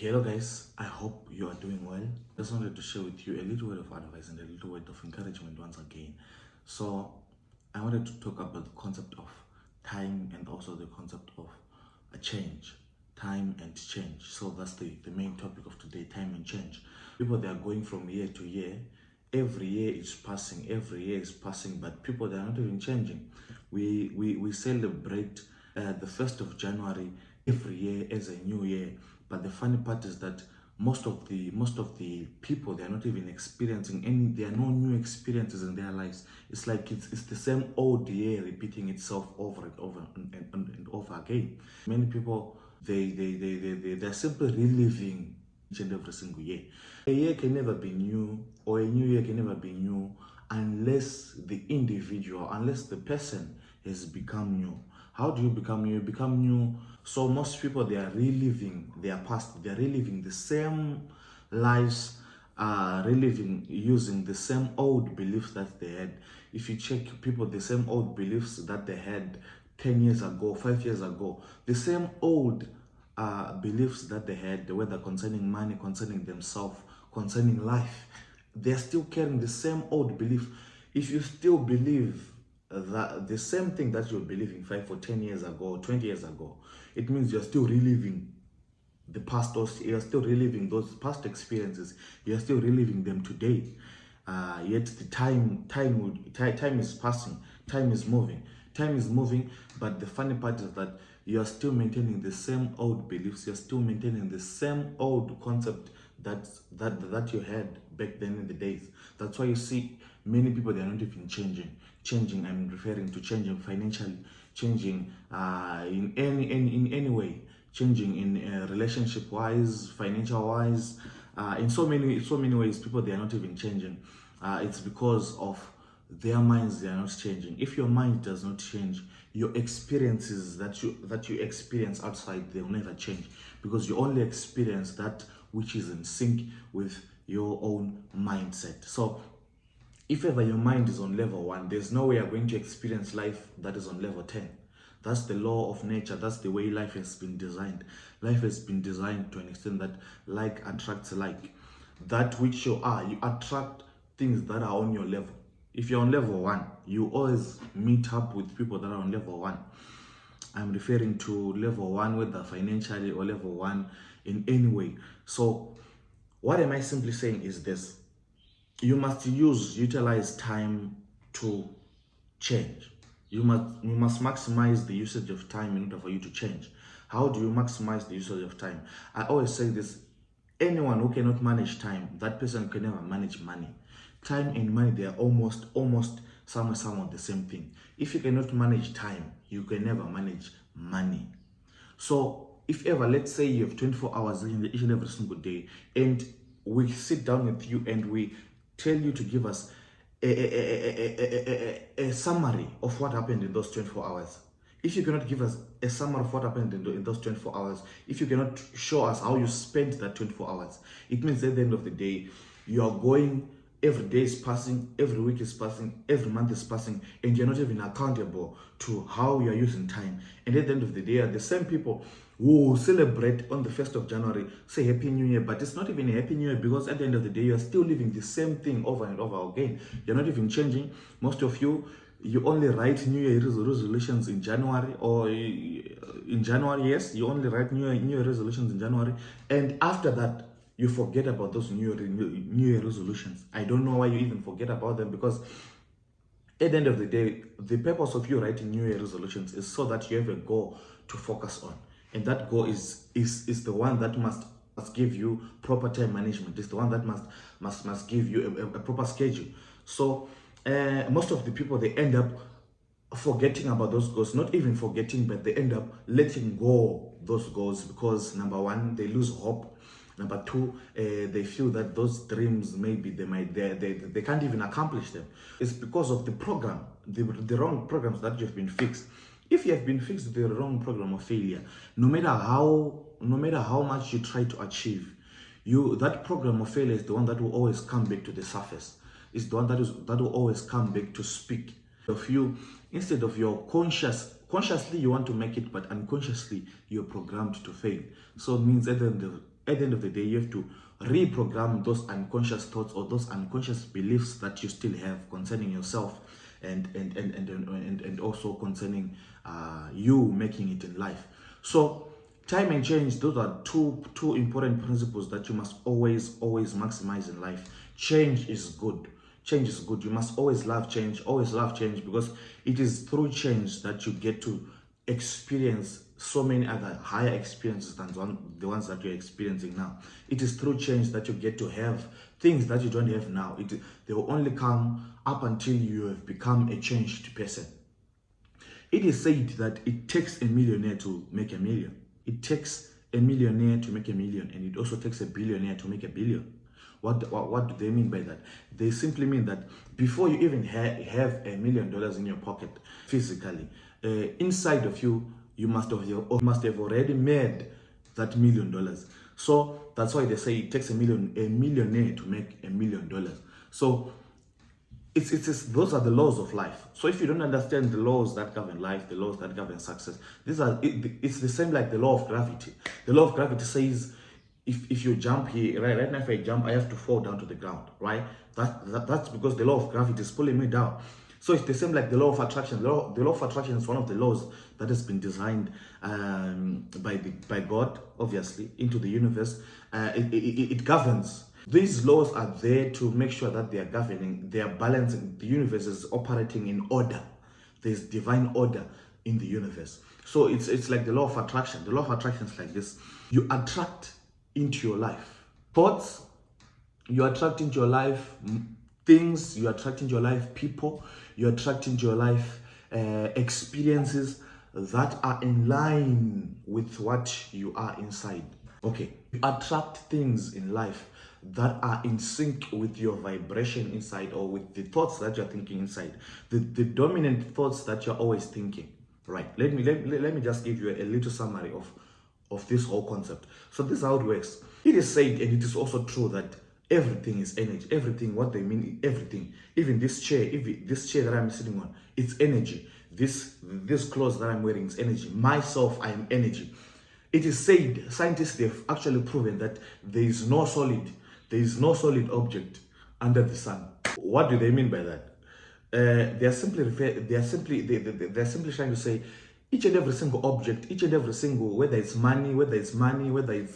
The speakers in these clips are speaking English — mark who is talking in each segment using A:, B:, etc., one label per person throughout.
A: Hello guys, I hope you are doing well. Just wanted to share with you a little word of advice and a little word of encouragement once again. So I wanted to talk about the concept of time and also the concept of a change. Time and change. So that's the main topic of today, time and change. People, they are going from year to year. Every year is passing, but people, they are not even changing. We celebrate the 1st of January every year as a new year, but the funny part is that most of the people, they are not even experiencing any, there are no new experiences in their lives. It's like it's the same old year repeating itself over and over and over again. Many people, they're simply reliving each and every single year. A year can never be new, or a new year can never be new unless the individual, unless the person has become new. How do you become new? You become new. So most people, they are reliving their past. They are reliving the same lives, reliving using the same old beliefs that they had. If you check people, the same old beliefs that they had 10 years ago, 5 years ago, the same old beliefs that they had, whether concerning money, concerning themselves, concerning life, they're still carrying the same old belief. If you still believe that the same thing that you're believing 5 or 10 years ago, 20 years ago, it means you're still reliving the past, or you're still reliving those past experiences. You're still reliving them today. Yet the time is passing, time is moving, but the funny part is that you are still maintaining the same old beliefs. You're still maintaining the same old concept that you had back then in the days. That's why you see many people, they are not even changing. I'm referring to changing financially, changing in any way, changing in relationship wise, financial wise, in so many ways. People, they are not even changing. It's because of their minds, they are not changing. If your mind does not change, your experiences that you experience outside, they will never change, because you only experience that which is in sync with your own mindset. So if ever your mind is on level 1, there's no way you're going to experience life that is on level 10. That's the law of nature. That's the way life has been designed. Life has been designed to an extent that like attracts like. That which you are, you attract things that are on your level. If you're on level 1, you always meet up with people that are on level 1. I'm referring to level 1, whether financially or level 1 in any way. So what am I simply saying is this: you must utilize time to change. You must maximize the usage of time in order for you to change. How do you maximize the usage of time? I always say this: anyone who cannot manage time, that person can never manage money. Time and money, they are almost somewhat the same thing. If you cannot manage time, you can never manage money. So if ever, let's say you have 24 hours each and every single day, and we sit down with you and we tell you to give us a summary of what happened in those 24 hours. If you cannot give us a summary of what happened in those 24 hours, if you cannot show us how you spent that 24 hours, it means at the end of the day, you are going, every day is passing, every week is passing, every month is passing, and you're not even accountable to how you're using time. And at the end of the day, are the same people who celebrate on the 1st of January, say Happy New Year, but it's not even a Happy New Year, because at the end of the day, you're still living the same thing over and over again. You're not even changing. Most of you only write New Year resolutions in January, or in January, yes, you only write New Year resolutions in January, and after that, you forget about those New Year resolutions. I don't know why you even forget about them, because at the end of the day, the purpose of you writing New Year resolutions is so that you have a goal to focus on. And that goal is the one that must give you proper time management. It's the one that must give you a proper schedule. So most of the people, they end up forgetting about those goals. Not even forgetting, but they end up letting go those goals, because number 1, they lose hope. Number 2, they feel that those dreams, maybe they can't even accomplish them. It's because of the program, the wrong programs that you've been fixed. If you have been fixed with the wrong program of failure, no matter how much you try to achieve, that program of failure is the one that will always come back to the surface. It's the one that will always come back to speak of you, instead of your consciously you want to make it, but unconsciously you're programmed to fail. So it means at the at the end of the day, you have to reprogram those unconscious thoughts or those unconscious beliefs that you still have concerning yourself and also concerning you making it in life. So time and change, those are two important principles that you must always maximize in life. Change is good. Change is good. You must always love change, because it is through change that you get to experience so many other higher experiences than the ones that you're experiencing now. It is through change that you get to have things that you don't have now. They will only come up until you have become a changed person. It is said that it takes a millionaire to make a million. It takes a millionaire to make a million, and it also takes a billionaire to make a billion. What do they mean by that? They simply mean that before you even have $1 million in your pocket physically, inside of you, you must have already made that $1 million. So that's why they say it takes a millionaire to make $1 million. So it's those are the laws of life. So if you don't understand the laws that govern life, the laws that govern success, it's the same like the law of gravity. The law of gravity says if you jump here, right now if I jump, I have to fall down to the ground, right? That's because the law of gravity is pulling me down. So it's the same like the law of attraction. The law of attraction is one of the laws that has been designed by God, obviously, into the universe. It governs. These laws are there to make sure that they are governing, they are balancing. The universe is operating in order. There's divine order in the universe. So it's like the law of attraction. The law of attraction is like this. You attract into your life thoughts, you attract into your life things, you attract into your life people, you attract into your life experiences that are in line with what you are inside. Okay, you attract things in life that are in sync with your vibration inside, or with the thoughts that you're thinking inside, the dominant thoughts that you're always thinking, right? Let me just give you a little summary of this whole concept. So this is how it works. It is said, and it is also true, that everything is energy. Everything, what they mean, everything. Even this chair, that I'm sitting on, it's energy. This clothes that I'm wearing is energy. Myself, I am energy. It is said, scientists, they've actually proven that there is no solid object under the sun. What do they mean by that? They're simply trying to say each and every single object, whether it's money, whether it's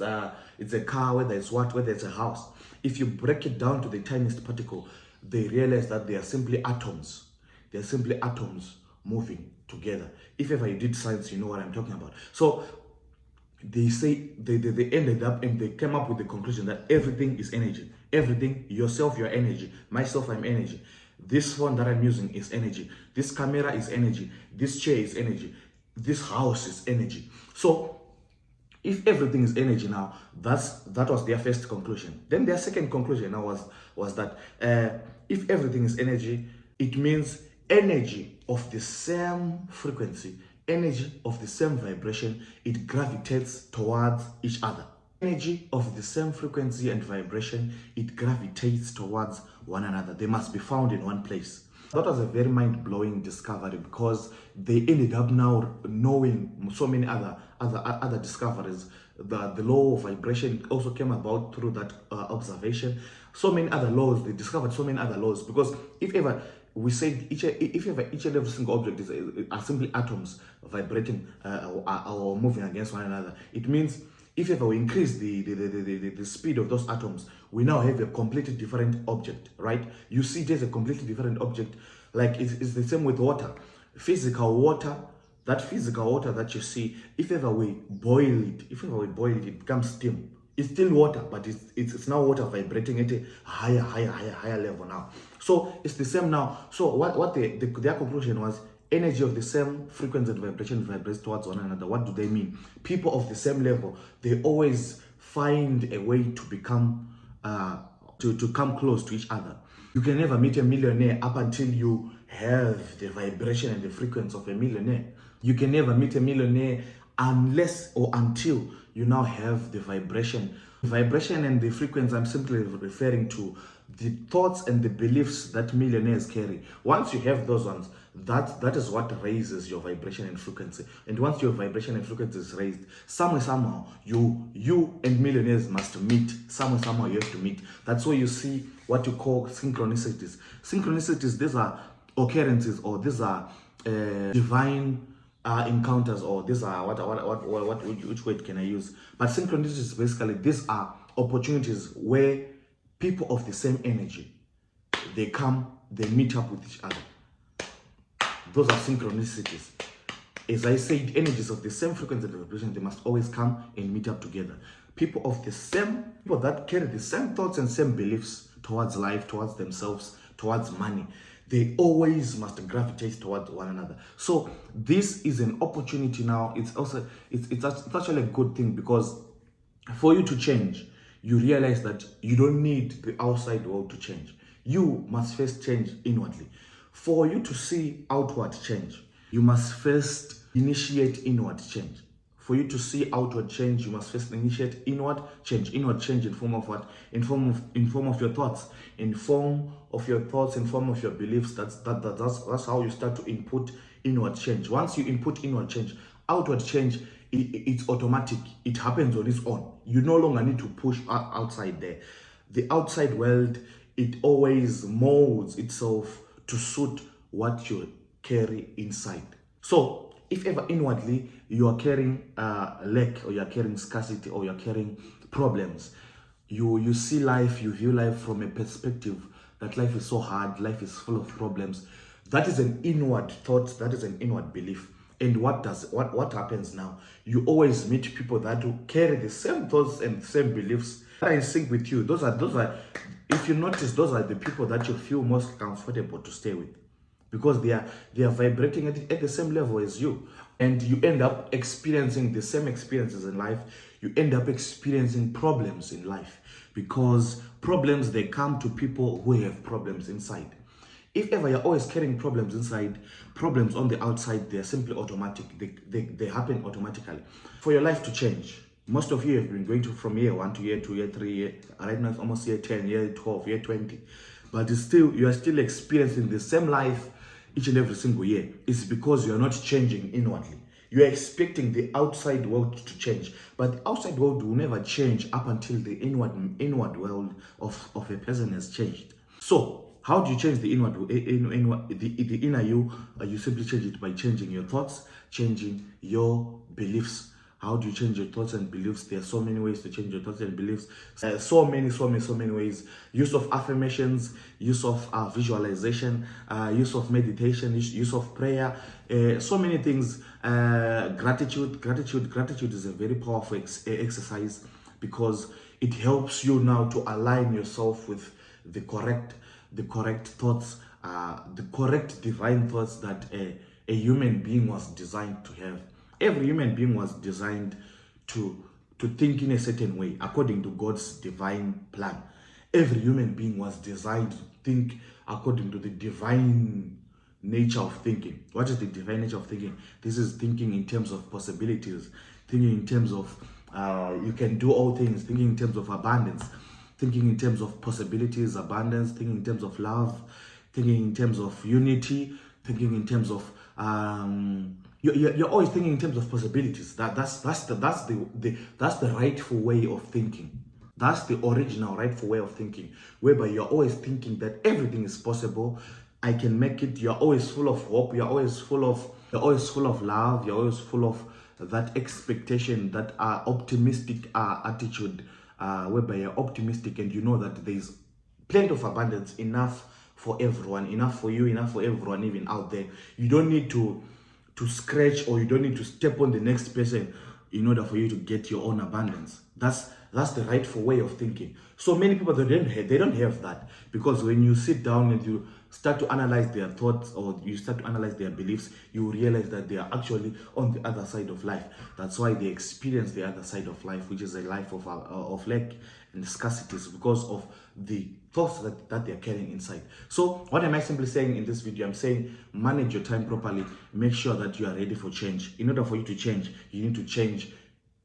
A: a car, whether it's a house, if you break it down to the tiniest particle, they realize that they are simply atoms. They are simply atoms moving together. If ever you did science, you know what I'm talking about. So they say they ended up and they came up with the conclusion that everything is energy. Everything, yourself, you're energy. Myself, I'm energy. This phone that I'm using is energy. This camera is energy. This chair is energy. This house is energy. So if everything is energy now, that was their first conclusion. Then their second conclusion now was that if everything is energy, it means energy of the same frequency, energy of the same vibration, it gravitates towards each other. Energy of the same frequency and vibration, it gravitates towards one another. They must be found in one place. That was a very mind-blowing discovery, because they ended up now knowing so many other discoveries. The law of vibration also came about through that observation. So many other laws, they discovered so many other laws, because if ever we say each and every single object are simply atoms vibrating or moving against one another, it means if ever we increase the speed of those atoms, we now have a completely different object, right? You see it as a completely different object. Like it's the same with water. Physical water, that physical water that you see, if ever we boil it, it becomes steam. It's still water, but it's now water vibrating at a higher level now. So it's the same now. So what their conclusion was, energy of the same frequency and vibration vibrates towards one another. What do they mean? People of the same level, they always find a way to become to come close to each other. You can never meet a millionaire up until you have the vibration and the frequency of a millionaire. You can never meet a millionaire unless or until you now have the vibration and the frequency. I'm simply referring to the thoughts and the beliefs that millionaires carry. Once you have those ones, that is what raises your vibration and frequency. And once your vibration and frequency is raised, somehow you and millionaires must meet. Somehow you have to meet. That's why you see what you call synchronicities. Synchronicities, these are occurrences, or these are divine encounters, or these are which word can I use? But synchronicities, basically, these are opportunities where people of the same energy, they come, they meet up with each other. Those are synchronicities. As I said, energies of the same frequency and vibration, they must always come and meet up together. People that carry the same thoughts and same beliefs towards life, towards themselves, towards money, they always must gravitate towards one another. So this is an opportunity now. It's actually a good thing, because for you to change, you realize that you don't need the outside world to change. You must first change inwardly. For you to see outward change, you must first initiate inward change. For you to see outward change, you must first initiate inward change. Inward change in form of what? In form of your thoughts. In form of your thoughts, in form of your beliefs. That's how you start to input inward change. Once you input inward change, outward change, it's automatic. It happens on its own. You no longer need to push outside there. The outside world, it always molds itself to suit what you carry inside. So if ever inwardly you are carrying lack, or you are carrying scarcity, or you are carrying problems, you see life, you view life from a perspective that life is so hard, life is full of problems. That is an inward thought, that is an inward belief. And what happens now? You always meet people that carry the same thoughts and same beliefs that are in sync with you. Those are, if you notice, those are the people that you feel most comfortable to stay with, because they are vibrating at the same level as you, and you end up experiencing the same experiences in life. You end up experiencing problems in life, because problems, they come to people who have problems inside. If ever you're always carrying problems inside, problems on the outside, they're simply automatic. They happen automatically. For your life to change, most of you have been going from year 1 to year 2, year 3, right now it's almost year 10, year 12, year 20. But you are still experiencing the same life each and every single year. It's because you are not changing inwardly. You are expecting the outside world to change, but the outside world will never change up until the inward world of a person has changed. So how do you change the the inner you? You simply change it by changing your thoughts, changing your beliefs. How do you change your thoughts and beliefs? There are so many ways to change your thoughts and beliefs. So many ways. Use of affirmations, use of visualization, use of meditation, use of prayer. So many things. Gratitude is a very powerful exercise, because it helps you now to align yourself with the correct thoughts, the correct divine thoughts that a human being was designed to have. Every human being was designed to think in a certain way according to God's divine plan. Every human being was designed to think according to the divine nature of thinking. What is the divine nature of thinking? This is thinking in terms of possibilities, thinking in terms of you can do all things, thinking in terms of abundance, thinking in terms of possibilities, abundance, thinking in terms of love, thinking in terms of unity, thinking in terms of you're always thinking in terms of possibilities. That's the rightful way of thinking. That's the original rightful way of thinking, whereby you're always thinking that everything is possible. I can make it. You're always full of hope. You're always full of love. You're always full of that expectation, that optimistic attitude, whereby you're optimistic and you know that there's plenty of abundance, enough for everyone, enough for you, enough for everyone, even out there. You don't need to scratch, or you don't need to step on the next person in order for you to get your own abundance. That's the rightful way of thinking. So many people, they don't have that, because when you sit down and you start to analyze their thoughts, or you start to analyze their beliefs, you realize that they are actually on the other side of life. That's why they experience the other side of life, which is a life of lack and scarcities, because of the thoughts that they're carrying inside. So what am I simply saying in this video? I'm saying manage your time properly. Make sure that you are ready for change. In order for you to change, you need to change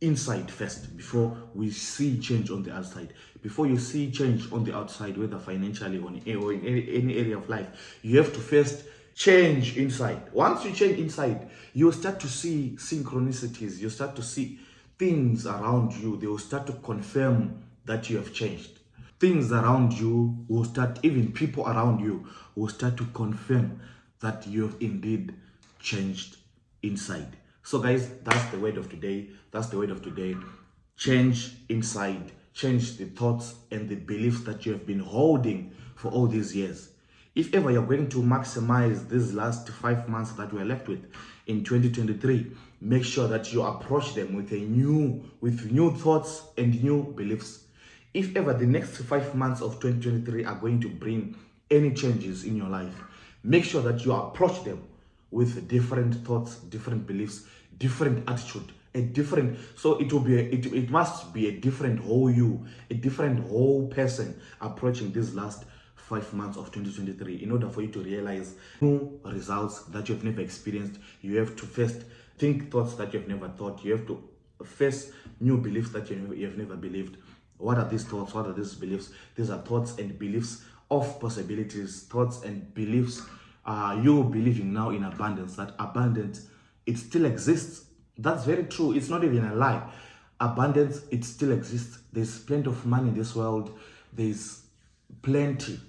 A: inside first before we see change on the outside. Before you see change on the outside, whether financially or in any area of life, you have to first change inside. Once you change inside, you'll start to see synchronicities. You start to see things around you. They will start to confirm that you have changed. Things around you will start, even people around you will start to confirm that you have indeed changed inside. So guys, that's the word of today. That's the word of today. Change inside. Change the thoughts and the beliefs that you have been holding for all these years. If ever you're going to maximize these last 5 months that we're left with in 2023, make sure that you approach them with new thoughts and new beliefs. If ever the next 5 months of 2023 are going to bring any changes in your life, make sure that you approach them with different thoughts, different beliefs, different attitude, so it must be a different whole you, a different whole person approaching these last 5 months of 2023. In order for you to realize new results that you've never experienced, you have to first think thoughts that you've never thought. You have to face new beliefs that you've never believed. What are these thoughts? What are these beliefs? These are thoughts and beliefs of possibilities, thoughts and beliefs. You believing now in abundance, that abundance, it still exists. That's very true. It's not even a lie. Abundance, it still exists. There's plenty of money in this world. There's plenty.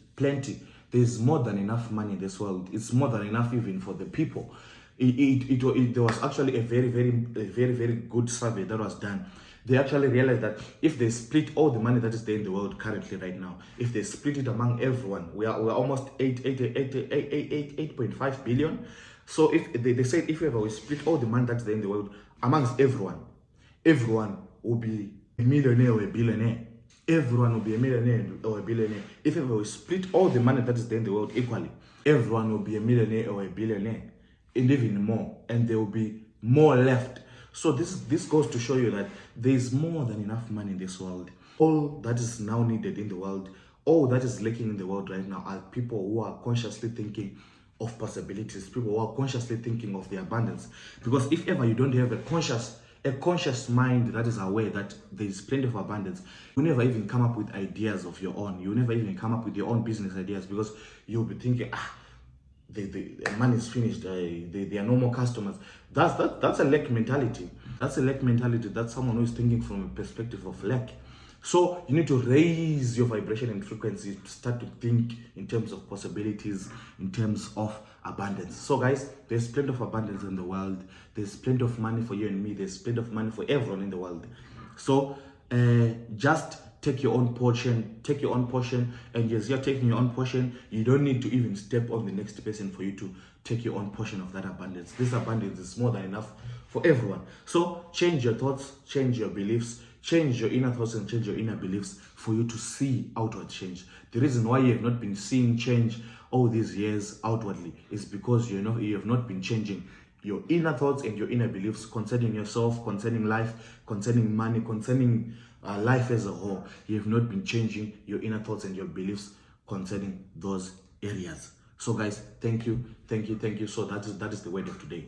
A: There's more than enough money in this world. It's more than enough even for the people. There was actually a very good survey that was done. They actually realized that if they split all the money that is there in the world currently right now, if they split it among everyone, we're almost 8.5 billion. So if they said if ever we split all the money that's there in the world amongst everyone will be a millionaire or a billionaire. Everyone will be a millionaire or a billionaire. If ever we split all the money that is there in the world equally, everyone will be a millionaire or a billionaire, and even more, and there will be more left. So this goes to show you that there is more than enough money in this world. All that is now needed in the world, all that is lacking in the world right now are people who are consciously thinking of possibilities, people who are consciously thinking of the abundance. Because if ever you don't have a conscious mind that is aware that there is plenty of abundance, you never even come up with ideas of your own. You never even come up with your own business ideas, because you'll be thinking, the money is finished, there are no more customers. That's a lack mentality. That's a lack mentality. That's someone who is thinking from a perspective of lack. So you need to raise your vibration and frequency to start to think in terms of possibilities, in terms of abundance. So guys, there's plenty of abundance in the world. There's plenty of money for you and me. There's plenty of money for everyone in the world. So just take your own portion, and as you're taking your own portion, you don't need to even step on the next person for you to take your own portion of that abundance. This abundance is more than enough for everyone. So change your thoughts, change your beliefs, change your inner thoughts and change your inner beliefs for you to see outward change. The reason why you have not been seeing change all these years outwardly is because you have not been changing your inner thoughts and your inner beliefs concerning yourself, concerning life, concerning money, concerning life as a whole. You have not been changing your inner thoughts and your beliefs concerning those areas. So guys, thank you. So that is the word of today.